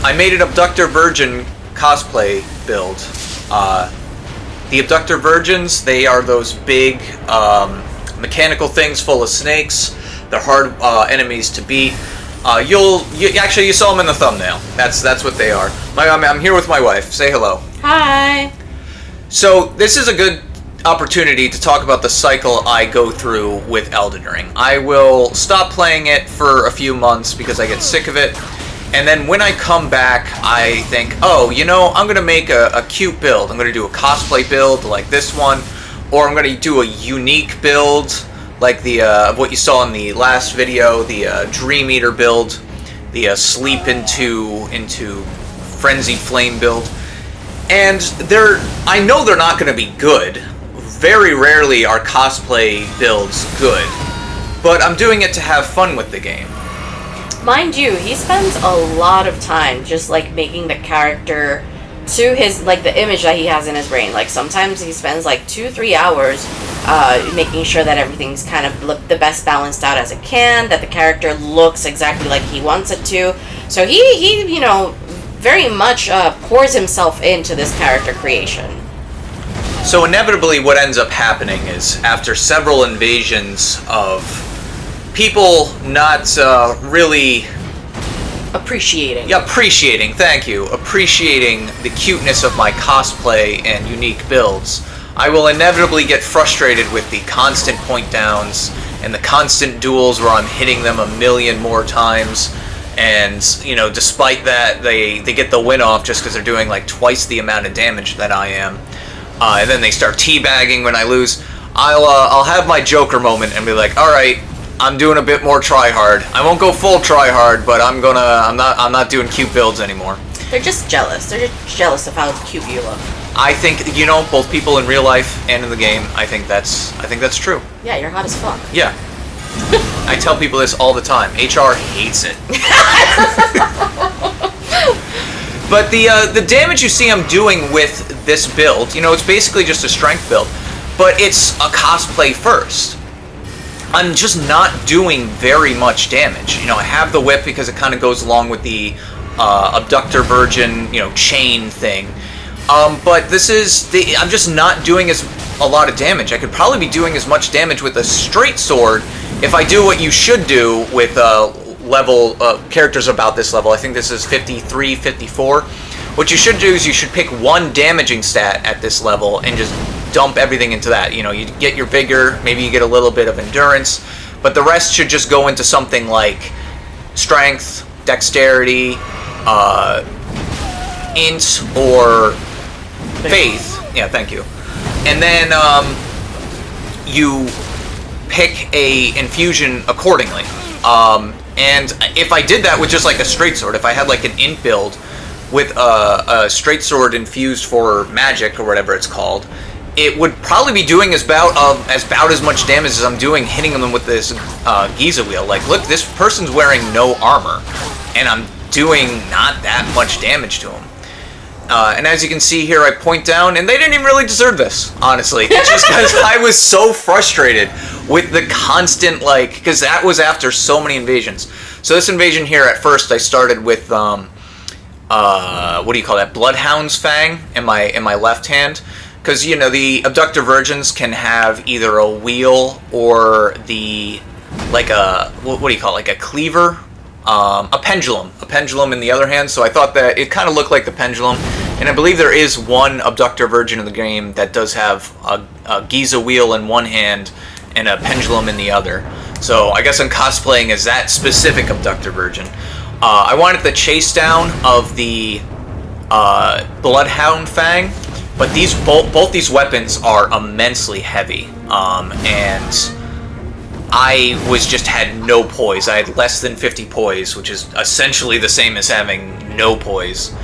I made an Abductor Virgin cosplay build. The Abductor Virgins, they are those big mechanical things full of snakes. They're hard enemies to beat. Actually, you saw them in the thumbnail. That's what they are. I'm here with my wife. Say hello. Hi. So this is a good opportunity to talk about the cycle I go through with Elden Ring. I will stop playing it for a few months because I get sick of it. And then when I come back, I think, oh, you know, I'm going to make a cute build. I'm going to do a cosplay build like this one. Or I'm going to do a unique build like the what you saw in the last video, the Dream Eater build, the Sleep into Frenzied Flame build. And I know they're not going to be good. Very rarely are cosplay builds good. But I'm doing it to have fun with the game. Mind you, he spends a lot of time just like making the character to his, like, the image that he has in his brain. Like, sometimes he spends like 2-3 hours making sure that everything's kind of the best balanced out as it can, that the character looks exactly like he wants it to. So he you know, very much pours himself into this character creation. So inevitably what ends up happening is, after several invasions of people not really appreciating. Yeah, thank you. Appreciating the cuteness of my cosplay and unique builds, I will inevitably get frustrated with the constant point downs and the constant duels where I'm hitting them a million more times. And, you know, despite that, they get the win off just because they're doing like twice the amount of damage that I am. And then they start teabagging when I lose. I'll have my Joker moment and be like, all right, I'm doing a bit more try hard. I won't go full try hard, but I'm not doing cute builds anymore. They're just jealous. They're just jealous of how cute you look. I think, you know, both people in real life and in the game, I think that's true. Yeah, you're hot as fuck. Yeah. I tell people this all the time. HR hates it. But the damage you see I'm doing with this build, you know, it's basically just a strength build, but it's a cosplay first. I'm just not doing very much damage. You know, I have the whip because it kind of goes along with the Abductor Virgin, you know, chain thing. But I'm just not doing a lot of damage. I could probably be doing as much damage with a straight sword if I do what you should do with level characters about this level. I think this is 53, 54. What you should do is you should pick one damaging stat at this level and just dump everything into that. You know, you get your vigor, maybe you get a little bit of endurance, but the rest should just go into something like strength, dexterity, int, or faith. Yeah, thank you. And then you pick a infusion accordingly. And if I did that with just like a straight sword, if I had like an int build with a straight sword infused for magic or whatever it's called, it would probably be doing about as much damage as I'm doing hitting them with this Giza wheel. Like, look, this person's wearing no armor, and I'm doing not that much damage to him. And as you can see here, I point down, and they didn't even really deserve this, honestly. It's just because I was so frustrated with the constant, like, because that was after so many invasions. So this invasion here, at first, I started with, what do you call that, Bloodhound's Fang in my left hand. Because, you know, the Abductor Virgins can have either a wheel or like a, what do you call it, like a cleaver? A pendulum in the other hand. So I thought that it kind of looked like the pendulum. And I believe there is one Abductor Virgin in the game that does have a Giza wheel in one hand and a pendulum in the other. So I guess I'm cosplaying as that specific Abductor Virgin. I wanted the chase down of the Bloodhound Fang, but both these weapons are immensely heavy, and I had no poise. I had less than 50 poise, which is essentially the same as having no poise.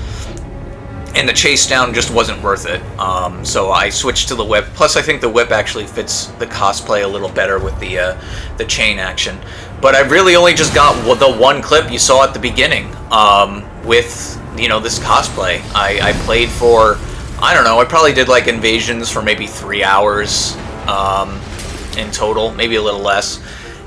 And the chase down just wasn't worth it. So I switched to the whip. Plus, I think the whip actually fits the cosplay a little better with the chain action. But I really only just got the one clip you saw at the beginning with, you know, this cosplay. I played for, I don't know, I probably did like invasions for maybe 3 hours in total, maybe a little less.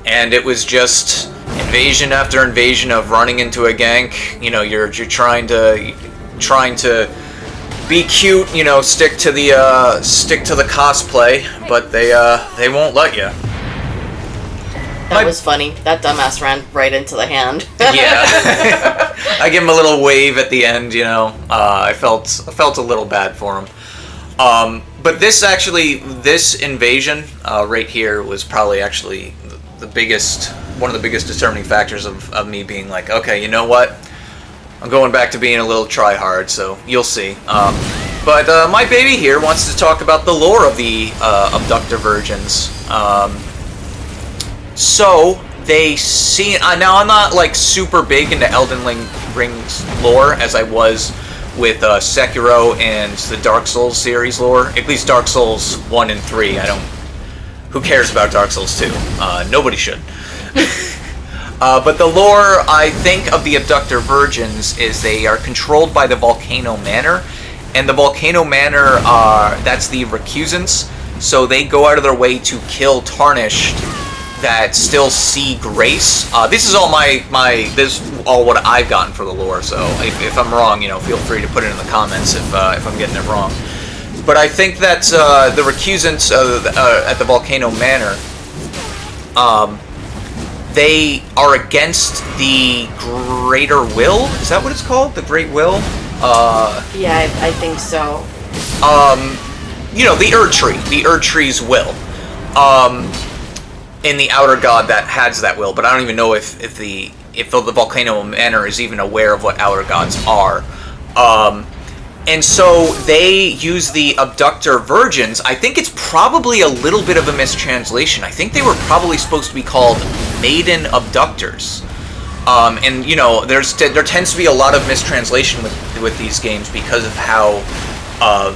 And it was just invasion after invasion of running into a gank. You know, you're trying to be cute. You know, stick to the cosplay, but they won't let you. That was funny. That dumbass ran right into the hand. Yeah. I give him a little wave at the end, you know. I felt a little bad for him. But this invasion right here was probably actually one of the biggest determining factors of me being like, okay, you know what? I'm going back to being a little try-hard, so you'll see. But my baby here wants to talk about the lore of the Abductor Virgins. So they see now. I'm not like super big into Elden Ring's lore as I was with Sekiro and the Dark Souls series lore. At least Dark Souls 1 and 3. Who cares about Dark Souls 2? Nobody should. But the lore, I think, of the Abductor Virgins is they are controlled by the Volcano Manor, and the Volcano Manor that's the recusants. So they go out of their way to kill Tarnished that still see grace. This is all this is all what I've gotten for the lore. So if I'm wrong, you know, feel free to put it in the comments if I'm getting it wrong. But I think that the recusants at the Volcano Manor, they are against the Greater Will. Is that what it's called? The Great Will? Yeah, I think so. You know, the Erdtree. The Erdtree's will. In the Outer God that has that will, but I don't even know if the Volcano Manor is even aware of what Outer Gods are. And so they use the Abductor Virgins. I think it's probably a little bit of a mistranslation. I think they were probably supposed to be called Maiden Abductors. And you know, there tends to be a lot of mistranslation with these games because of how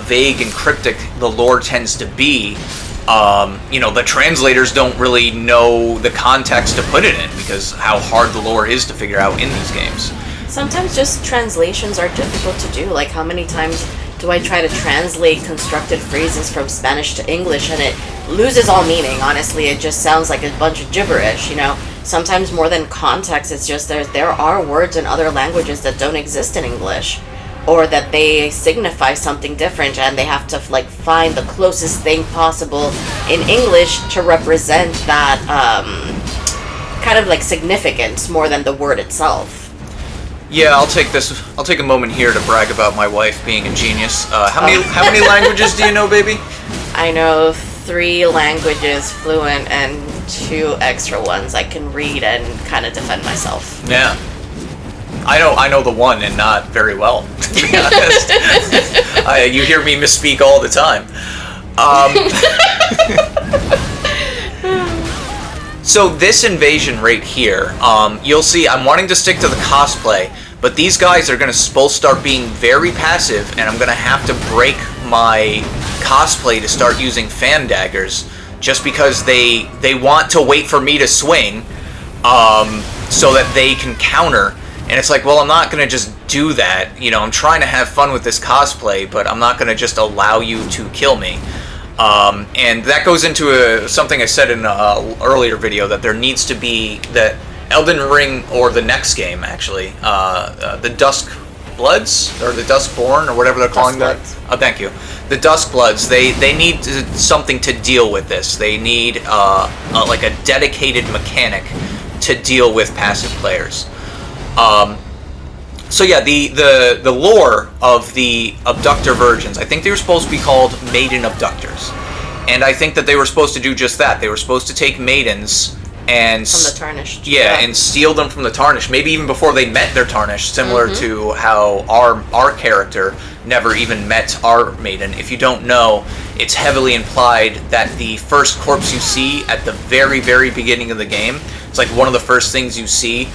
vague and cryptic the lore tends to be. You know, the translators don't really know the context to put it in because how hard the lore is to figure out in these games. Sometimes just translations are difficult to do. Like, how many times do I try to translate constructed phrases from Spanish to English and it loses all meaning? Honestly, it just sounds like a bunch of gibberish, you know? Sometimes more than context, it's just there are words in other languages that don't exist in English, or that they signify something different and they have to like find the closest thing possible in English to represent that kind of like significance more than the word itself. Yeah, I'll take a moment here to brag about my wife being a genius. How many languages do you know, baby? I know 3 languages fluent and 2 extra ones I can read and kind of defend myself. Yeah. I know the one and not very well, to be honest. You hear me misspeak all the time. So this invasion right here, you'll see I'm wanting to stick to the cosplay, but these guys are going to both start being very passive, and I'm going to have to break my cosplay to start using fan daggers, just because they want to wait for me to swing, so that they can counter. And it's like, well, I'm not going to just do that. You know, I'm trying to have fun with this cosplay, but I'm not going to just allow you to kill me. And that goes into something I said in an earlier video, that there needs to be, that Elden Ring, or the next game, actually, the Dusk Bloods, or the Duskborn, or whatever they're calling that. Oh, thank you. The Dusk Bloods, they need something to deal with this. They need like a dedicated mechanic to deal with passive players. So yeah, the lore of the Abductor Virgins, I think they were supposed to be called Maiden Abductors. And I think that they were supposed to do just that. They were supposed to take maidens and... From the Tarnished. Yeah, and steal them from the Tarnished. Maybe even before they met their Tarnished, similar to how our character never even met our maiden. If you don't know, it's heavily implied that the first corpse you see at the very, very beginning of the game, it's like one of the first things you see,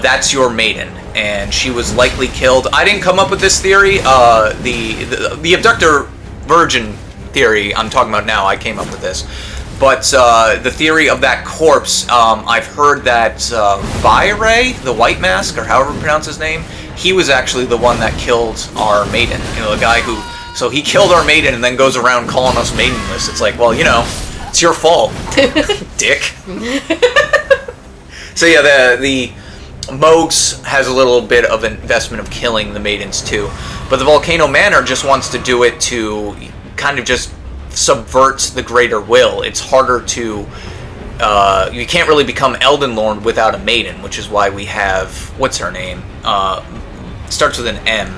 that's your maiden, and she was likely killed. I didn't come up with this theory. The Abductor Virgin theory I'm talking about now, I came up with this. But the theory of that corpse, I've heard that Vire, the White Mask, or however you pronounce his name, he was actually the one that killed our maiden. You know, the guy who... So he killed our maiden and then goes around calling us Maidenless. It's like, well, you know, it's your fault, dick. So yeah, the Mogs has a little bit of an investment of killing the maidens too, but the Volcano Manor just wants to do it to kind of just subvert the greater will. It's harder to you can't really become Elden Lord without a maiden, which is why we have, what's her name? Starts with an M.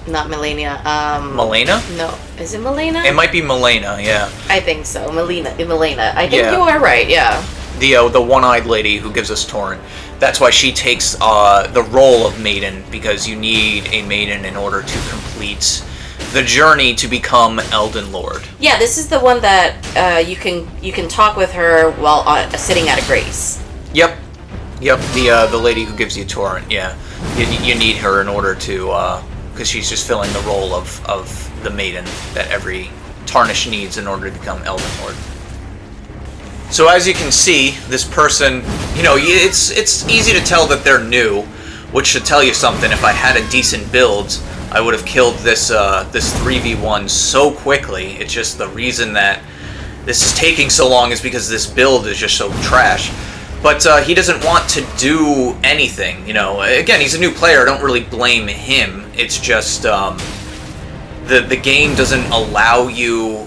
Not Melania. Melena? No, is it Melena? It might be Melena, yeah. I think so. Melena. I think you are right. Yeah. The one-eyed lady who gives us Torrent. That's why she takes the role of maiden, because you need a maiden in order to complete the journey to become Elden Lord. Yeah, this is the one that you can talk with her while sitting at a grace. Yep. The lady who gives you Torrent. Yeah, you need her in order to because she's just filling the role of the maiden that every Tarnished needs in order to become Elden Lord. So as you can see, this person, it's easy to tell that they're new, which should tell you something. If I had a decent build, I would have killed this 3v1 so quickly. It's just the reason that this is taking so long is because this build is just so trash. But he doesn't want to do anything, Again, he's a new player. I don't really blame him. It's just the game doesn't allow you.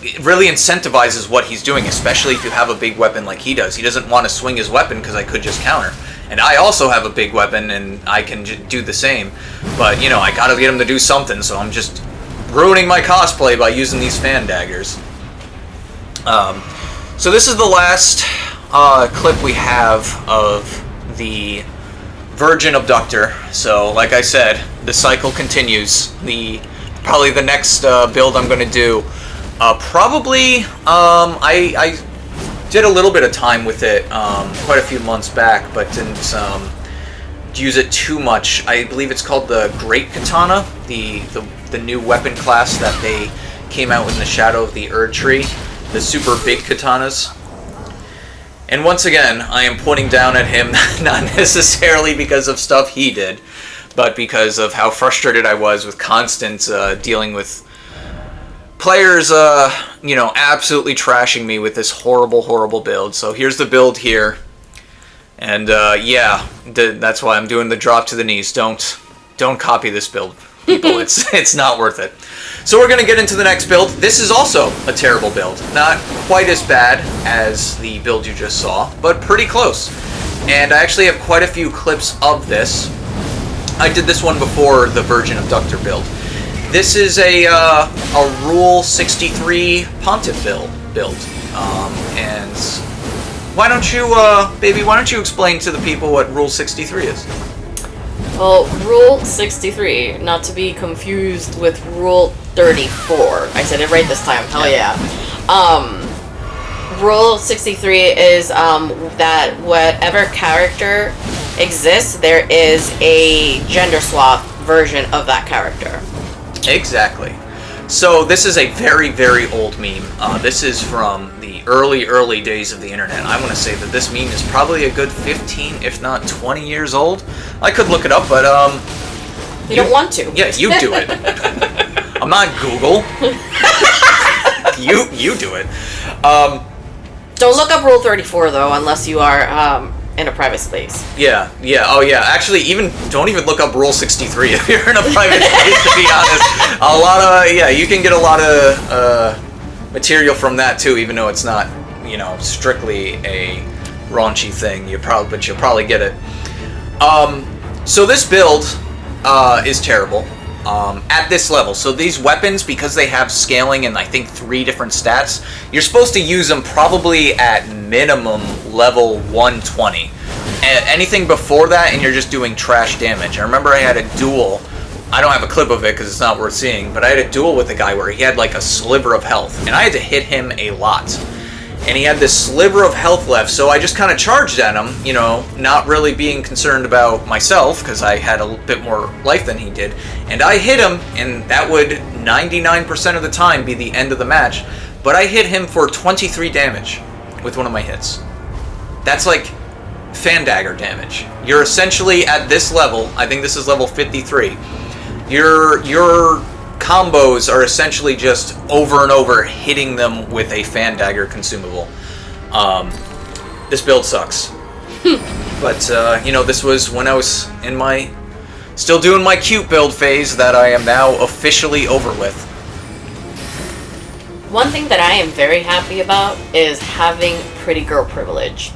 It really incentivizes what he's doing, especially if you have a big weapon like he does. He doesn't want to swing his weapon because I could just counter. And I also have a big weapon and I can do the same. But, I gotta get him to do something, so I'm just ruining my cosplay by using these fan daggers. So this is the last clip we have of the Virgin Abductor. So, like I said, the cycle continues. Probably the next build I'm going to do, I did a little bit of time with it quite a few months back, but didn't use it too much. I believe it's called the Great Katana, the new weapon class that they came out with in the Shadow of the Erd Tree, the super big katanas. And once again, I am pointing down at him, not necessarily because of stuff he did, but because of how frustrated I was with constant dealing with players, absolutely trashing me with this horrible, horrible build. So here's the build here. And that's why I'm doing the drop to the knees. Don't copy this build, people. It's not worth it. So we're going to get into the next build. This is also a terrible build. Not quite as bad as the build you just saw, but pretty close. And I actually have quite a few clips of this. I did this one before the Virgin Abductor build. This is a Rule 63 Pontiff build. And why don't you, baby, why don't you explain to the people what Rule 63 is? Well, Rule 63, not to be confused with Rule 34. I said it right this time. Hell yeah. Rule 63 is that whatever character exists, there is a gender swap version of that character. Exactly. So this is a very, very old meme. This is from the early days of the internet. I want to say that this meme is probably a good 15, if not 20 years old. I could look it up, but you don't want to. Yeah, you do it. I'm not Google. you do it. Don't look up Rule 34 though, unless you are in a private space. Yeah. Oh yeah. Actually, don't even look up Rule 63 if you're in a private space. To be honest, you can get a lot of material from that too, even though it's not strictly a raunchy thing. But you'll probably get it. So this build is terrible. At this level. So these weapons, because they have scaling and I think 3 different stats, you're supposed to use them probably at minimum level 120. Anything before that and you're just doing trash damage. I remember I had a duel. I don't have a clip of it because it's not worth seeing, but I had a duel with a guy where he had like a sliver of health and I had to hit him a lot. And he had this sliver of health left, so I just kind of charged at him, not really being concerned about myself, because I had a bit more life than he did. And I hit him, and that would 99% of the time be the end of the match. But I hit him for 23 damage with one of my hits. That's like fan dagger damage. You're essentially at this level, I think this is level 53, your combos are essentially just over and over hitting them with a fan dagger consumable. this build sucks. But, you know, this was when I was in my... Still doing my cute build phase that I am now officially over with. One thing that I am very happy about is having pretty girl privilege.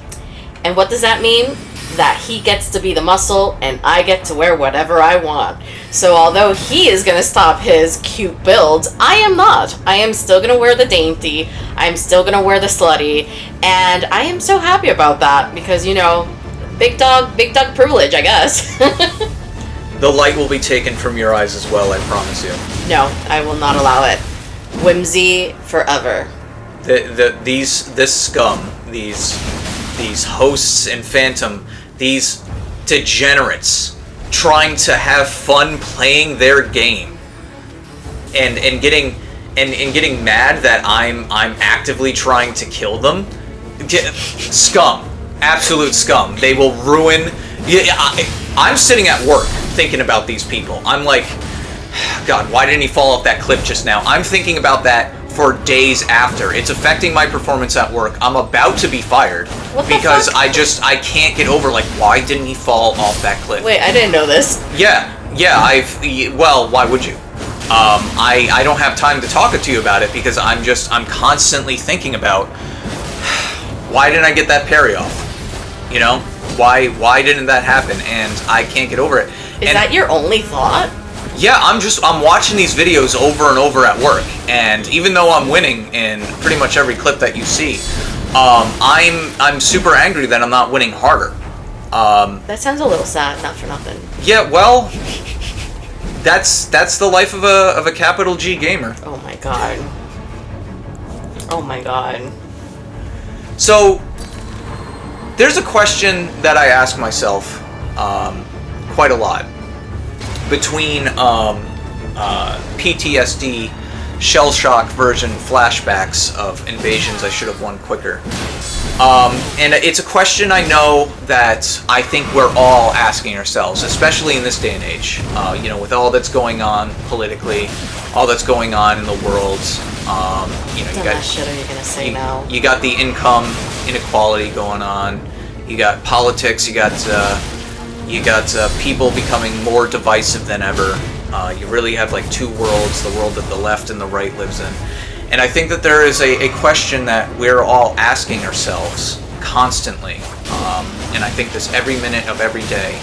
And what does that mean? That he gets to be the muscle and I get to wear whatever I want. So although he is going to stop his cute builds, I am not. I am still going to wear the dainty. I'm still going to wear the slutty. And I am so happy about that because, you know, big dog privilege, I guess. The light will be taken from your eyes as well, I promise you. No, I will not allow it. Whimsy forever. This scum, these hosts and Phantom, these degenerates trying to have fun playing their game and getting mad that I'm actively trying to kill them. Scum. Absolute scum. They will ruin... I'm sitting at work thinking about these people. I'm like, God, why didn't he fall off that cliff just now? I'm thinking about that for days after. It's affecting my performance at work. I'm about to be fired because I can't get over, like, why didn't he fall off that cliff? Wait, I didn't know this. Yeah, well, why would you? I don't have time to talk to you about it because I'm constantly thinking about why didn't I get that parry off? You know? Why didn't that happen? And I can't get over it. Is that your only thought? Yeah, I'm watching these videos over and over at work, and even though I'm winning in pretty much every clip that you see, I'm super angry that I'm not winning harder. That sounds a little sad, not for nothing. Yeah, well, that's the life of a capital G gamer. Oh my god. Oh my god. So there's a question that I ask myself quite a lot. Between PTSD, shell shock version flashbacks of invasions I should have won quicker. And it's a question I know that I think we're all asking ourselves, especially in this day and age. You know, with all that's going on politically, all that's going on in the world. You know, what dumbass shit are you gonna say now? You got the income inequality going on. You got politics. You got people becoming more divisive than ever. You really have like two worlds, the world that the left and the right lives in. And I think that there is a question that we're all asking ourselves constantly. And I think this every minute of every day.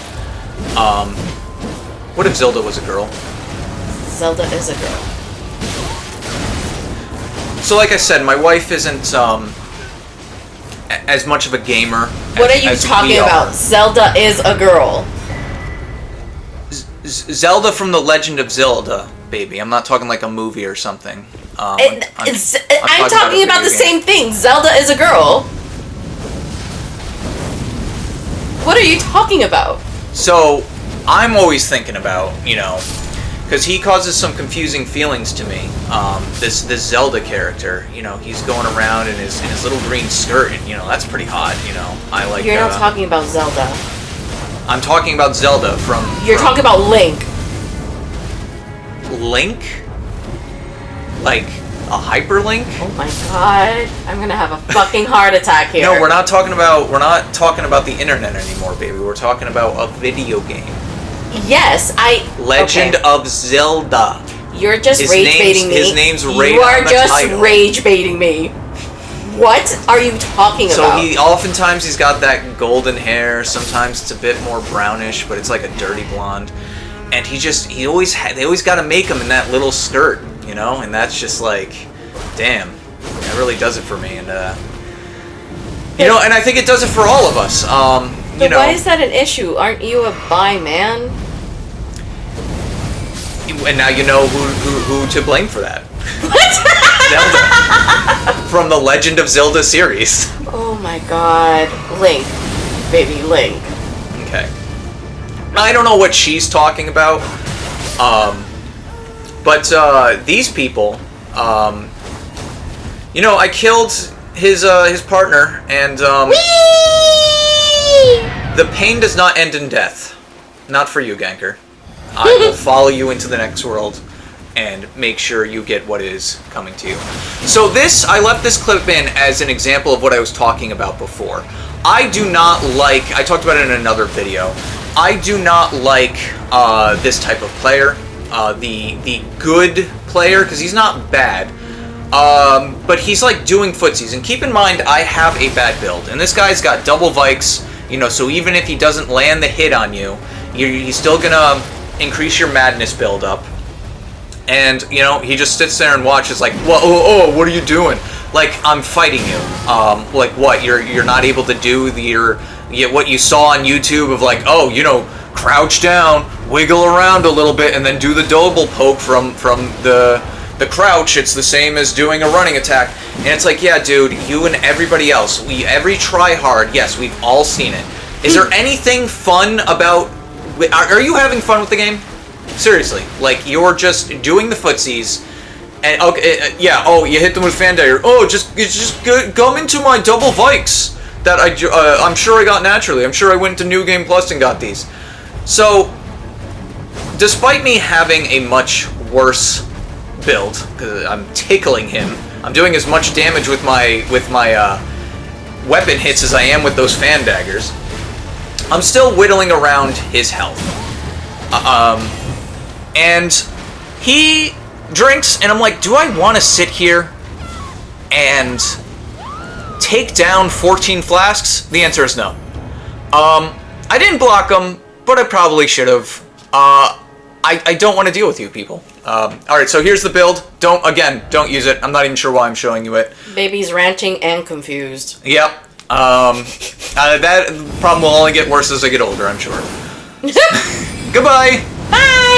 What if Zelda was a girl? Zelda is a girl. So like I said, my wife isn't as much of a gamer. What are you talking about? Zelda is a girl. Zelda from The Legend of Zelda, baby. I'm not talking like a movie or something. I'm talking about the same thing. Zelda is a girl. What are you talking about? So, I'm always thinking about, you know, because he causes some confusing feelings to me. This Zelda character, you know, he's going around in his little green skirt, and you know that's pretty hot. You know, I like. You're not talking about Zelda. I'm talking about Zelda from. You're talking about Link. Link? Like a hyperlink? Oh my god! I'm gonna have a fucking heart attack here. No, we're not talking about the internet anymore, baby. We're talking about a video game. Yes, Legend of Zelda. You're just rage baiting me. His name's right You are on the just title. rage baiting me. What are you talking about? So oftentimes he's got that golden hair. Sometimes it's a bit more brownish, but it's like a dirty blonde. And they always got to make him in that little skirt, you know. And that's just like, damn, that really does it for me. And you know, and I think it does it for all of us. But why is that an issue? Aren't you a bi man? And now you know who to blame for that. What? Zelda. From the Legend of Zelda series. Oh my god. Link. Baby Link. Okay. I don't know what she's talking about. But these people, you know, I killed his partner, and the pain does not end in death. Not for you, Ganker. I will follow you into the next world. and make sure you get what is coming to you. So this, I left this clip in as an example of what I was talking about before. I do not like, I talked about it in another video, I do not like this type of player, the good player, because he's not bad, but he's like doing footsies. And keep in mind, I have a bad build, and this guy's got double Vikes, you know, so even if he doesn't land the hit on you, he's still gonna increase your madness build up. And, you know, he just sits there and watches like, whoa, oh, what are you doing? Like, I'm fighting you. Like, what? You're not able to do what you saw on YouTube of like, oh, you know, crouch down, wiggle around a little bit, and then do the double poke from the crouch. It's the same as doing a running attack. And it's like, yeah, dude, you and everybody else, every try hard, yes, we've all seen it. Is there anything fun about... Are you having fun with the game? Seriously, like, you're just doing the footsies, and okay, yeah. Oh, you hit them with fan dagger. Oh, just come into my double Vikes that I'm sure I got naturally. I'm sure I went to New Game Plus and got these. So, despite me having a much worse build, because I'm tickling him, I'm doing as much damage with my weapon hits as I am with those fan daggers. I'm still whittling around his health. And he drinks, and I'm like, do I want to sit here and take down 14 flasks? The answer is no. I didn't block him, but I probably should have. I don't want to deal with you people. Alright, so here's the build. Don't use it. I'm not even sure why I'm showing you it. Baby's ranting and confused. Yep. That problem will only get worse as I get older, I'm sure. Goodbye! Bye!